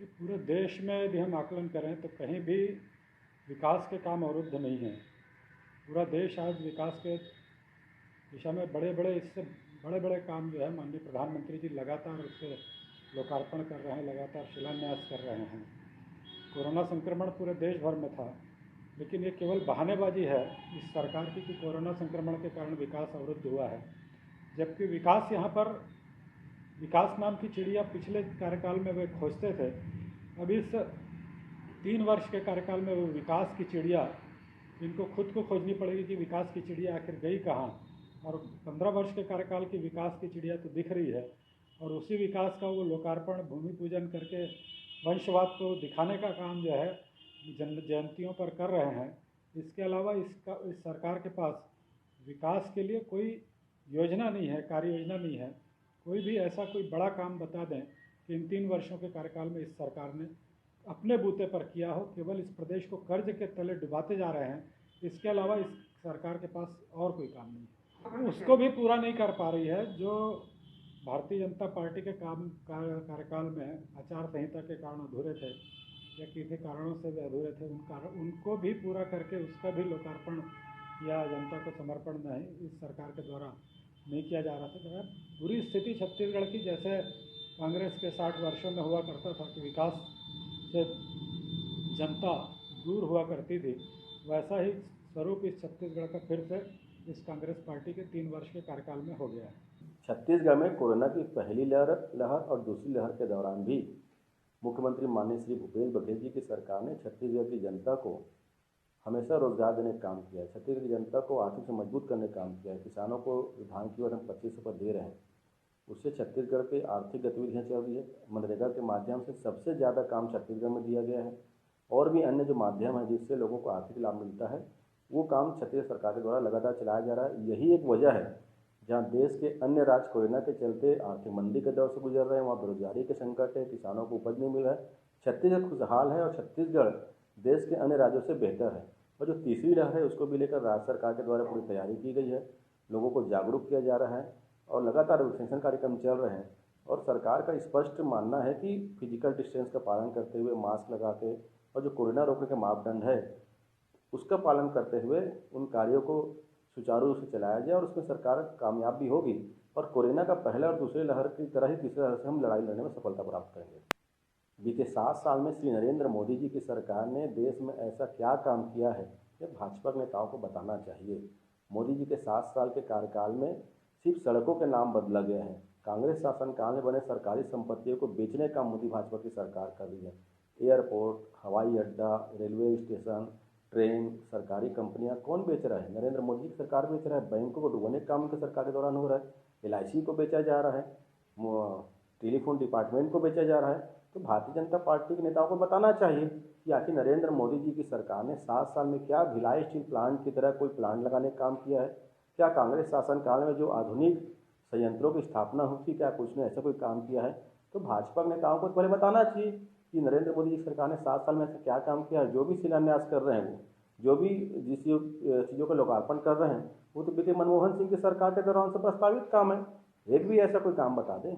कि पूरे देश में यदि हम आकलन करें तो कहीं भी विकास के काम अवरुद्ध नहीं हैं। पूरा देश आज विकास के दिशा में इससे बड़े बड़े काम जो है माननीय प्रधानमंत्री जी लगातार उसके लोकार्पण कर रहे हैं, लगातार शिलान्यास कर रहे हैं। कोरोना संक्रमण पूरे देश भर में था, लेकिन ये केवल बहानेबाजी है इस सरकार की कि कोरोना संक्रमण के कारण विकास अवरुद्ध हुआ है, जबकि विकास यहाँ पर विकास नाम की चिड़िया पिछले कार्यकाल में वे खोजते थे। अब इस 3 वर्ष के कार्यकाल में वो विकास की चिड़िया इनको खुद को खोजनी पड़ेगी कि विकास की चिड़िया आखिर गई कहाँ। और 15 वर्ष के कार्यकाल की विकास की चिड़िया तो दिख रही है, और उसी विकास का वो लोकार्पण भूमि पूजन करके वंशवाद को दिखाने का काम जो है जयंतियों पर कर रहे हैं। इसके अलावा इस सरकार के पास विकास के लिए कोई योजना नहीं है, कार्य योजना नहीं है। कोई भी ऐसा कोई बड़ा काम बता दें कि इन 3 वर्षों के कार्यकाल में इस सरकार ने अपने बूते पर किया हो। केवल इस प्रदेश को कर्ज के तले डुबाते जा रहे हैं। इसके अलावा इस सरकार के पास और कोई काम नहीं है। उसको भी पूरा नहीं कर पा रही है जो भारतीय जनता पार्टी के कार्यकाल में आचार संहिता के कारण अधूरे थे या किसी कारणों से वे अधूरे थे, उनको भी पूरा करके उसका भी लोकार्पण या जनता को समर्पण नहीं इस सरकार के द्वारा नहीं किया जा रहा था। बुरी स्थिति छत्तीसगढ़ की जैसे कांग्रेस के 60 वर्षों में हुआ करता था कि विकास से जनता दूर हुआ करती थी, वैसा ही स्वरूप इस छत्तीसगढ़ का फिर से इस कांग्रेस पार्टी के 3 वर्ष के कार्यकाल में हो गया है। छत्तीसगढ़ में कोरोना की पहली लहर और दूसरी लहर के दौरान भी मुख्यमंत्री माननीय श्री भूपेश बघेल जी की सरकार ने छत्तीसगढ़ की जनता को हमेशा रोजगार देने का काम किया है। छत्तीसगढ़ की जनता को आर्थिक से मजबूत करने का काम किया है। किसानों को धान की ओर हम 25 रुपये दे रहे हैं, उससे छत्तीसगढ़ की आर्थिक गतिविधियाँ चल रही है। मनरेगा के माध्यम से सबसे ज़्यादा काम छत्तीसगढ़ में दिया गया है, और भी अन्य जो माध्यम है जिससे लोगों को आर्थिक लाभ मिलता है, वो काम छत्तीसगढ़ सरकार के द्वारा लगातार चलाया जा रहा है। यही एक वजह है जहाँ देश के अन्य राज्य कोरोना के चलते आर्थिक मंदी के दौर से गुजर रहे हैं, वहाँ बेरोजगारी के संकट है, किसानों को उपज नहीं मिल रहा है। छत्तीसगढ़ खुशहाल है और छत्तीसगढ़ देश के अन्य राज्यों से बेहतर है। और जो तीसरी लहर है उसको भी लेकर राज्य सरकार के द्वारा पूरी तैयारी की गई है। लोगों को जागरूक किया जा रहा है और लगातार वैक्सीनेशन कार्यक्रम चल रहे हैं। और सरकार का स्पष्ट मानना है कि फिजिकल डिस्टेंस का पालन करते हुए, मास्क लगा के, और जो कोरोना रोकने के मापदंड है उसका पालन करते हुए उन कार्यों को सुचारू रूप से चलाया जाए, और उसमें सरकार कामयाब भी होगी। और कोरोना का पहला और दूसरी लहर की तरह ही तीसरी लहर से हम लड़ाई लड़ने में सफलता प्राप्त करेंगे। बीते 7 साल में श्री नरेंद्र मोदी जी की सरकार ने देश में ऐसा क्या काम किया है, ये भाजपा के नेताओं को बताना चाहिए। मोदी जी के 7 साल के कार्यकाल में सिर्फ सड़कों के नाम बदला गया है। कांग्रेस शासनकाल में बने सरकारी संपत्तियों को बेचने का मोदी भाजपा की सरकार कर रही है। एयरपोर्ट, हवाई अड्डा, रेलवे स्टेशन, ट्रेन, सरकारी कंपनियां कौन बेच रहा है? नरेंद्र मोदी की सरकार बेच रहा है। बैंकों को डुबाने का काम उनकी सरकार के दौरान हो रहा है। LIC को बेचा जा रहा है, टेलीफोन डिपार्टमेंट को बेचा जा रहा है। तो भारतीय जनता पार्टी के नेताओं को बताना चाहिए कि आखिर नरेंद्र मोदी जी की सरकार ने 7 साल में क्या भिलाई स्टील प्लांट की तरह कोई प्लांट लगाने का काम किया है? क्या कांग्रेस शासनकाल में जो आधुनिक संयंत्रों की स्थापना हुई थी, क्या कुछ ने ऐसा कोई काम किया है? तो भाजपा के नेताओं को पहले बताना चाहिए कि नरेंद्र मोदी जी सरकार ने 7 साल में ऐसा क्या काम किया है। जो भी शिलान्यास कर रहे हैं, वो जो भी जिस चीज़ों का लोकार्पण कर रहे हैं, वो तो बीते मनमोहन सिंह की सरकार के दौरान से प्रस्तावित काम है। एक भी ऐसा कोई काम बता दें।